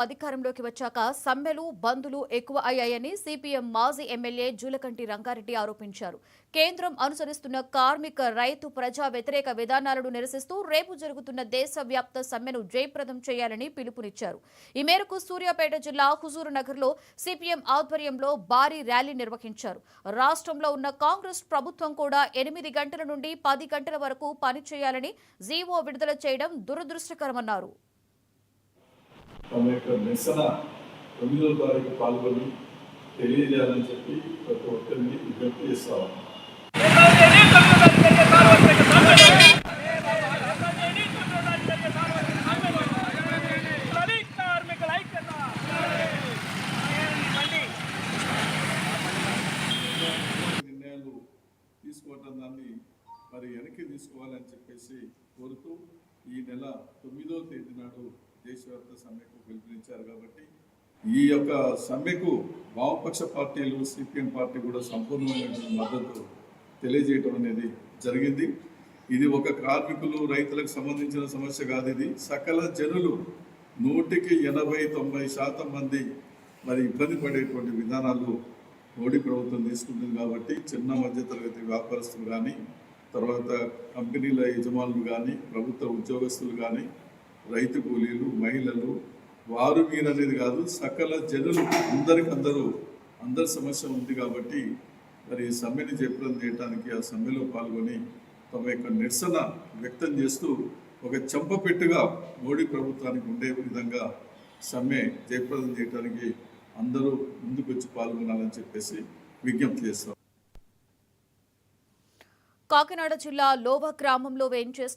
అధికారంలోకి వచ్చాక సమ్మెలు బందులు ఎక్కువ అయ్యాయని సిపిఎం మాజీ ఎమ్మెల్యే జూలకంటి రంగారెడ్డి ఆరోపించారు. కేంద్రం అనుసరిస్తున్న కార్మిక రైతు ప్రజా వ్యతిరేక విధానాలను నిరసిస్తూ రేపు జరుగుతున్న దేశవ్యాప్త సమ్మెను జయప్రదం చేయాలని పిలుపునిచ్చారు. ఈ మేరకు సూర్యాపేట జిల్లా హుజూర్ నగర్లో సిపిఎం ఆధ్వర్యంలో భారీ ర్యాలీ నిర్వహించారు. రాష్ట్రంలో ఉన్న కాంగ్రెస్ ప్రభుత్వం కూడా 8 గంటల నుండి 10 గంటల వరకు పనిచేయాలని జీవో విడుదల చేయడం దురదృష్టకరమన్నారు. తమ యొక్క నిరసన 9వ తారీఖు పాల్గొని తెలియజేయాలని చెప్పి ప్రతి ఒక్కరిని విజ్ఞప్తి చేస్తాం. నిర్ణయాలు తీసుకోవటం దాన్ని మరి వెనక్కి తీసుకోవాలని చెప్పేసి కోరుతూ ఈ నెల 9వ తేదీ నాడు దేశవ్యాప్త సమ్మెకు పిలుపునిచ్చారు. కాబట్టి ఈ యొక్క సమ్మెకు వామపక్ష పార్టీలు సిపిఎం పార్టీ కూడా సంపూర్ణమైన మద్దతు తెలియజేయడం అనేది జరిగింది. ఇది ఒక కార్మికులు రైతులకు సంబంధించిన సమస్య కాదు. ఇది సకల జనులు 100కి 80-90% మంది మరి ఇబ్బంది పడేటువంటి విధానాలు మోడీ ప్రభుత్వం తీసుకుంటుంది. కాబట్టి చిన్న మధ్యతరగతి వ్యాపారస్తులు కానీ, తర్వాత కంపెనీల యజమానులు కానీ, ప్రభుత్వ ఉద్యోగస్తులు కానీ, రైతు కూలీలు, మహిళలు, వారు మీరనేది కాదు, సకల జనులు అందరి సమస్య ఉంది. కాబట్టి మరి ఈ సమ్మెని జయప్రదం చేయడానికి ఆ సమ్మెలో పాల్గొని తమ యొక్క నిరసన వ్యక్తం చేస్తూ ఒక చెంపపెట్టుగా మోడీ ప్రభుత్వానికి ఉండే విధంగా సమ్మె జయప్రదం చేయడానికి అందరూ ముందుకొచ్చి పాల్గొనాలని చెప్పేసి విజ్ఞప్తి చేస్తాం. కాకినాడ జిల్లా లోవ గ్రామంలో వేంచేస్తున్న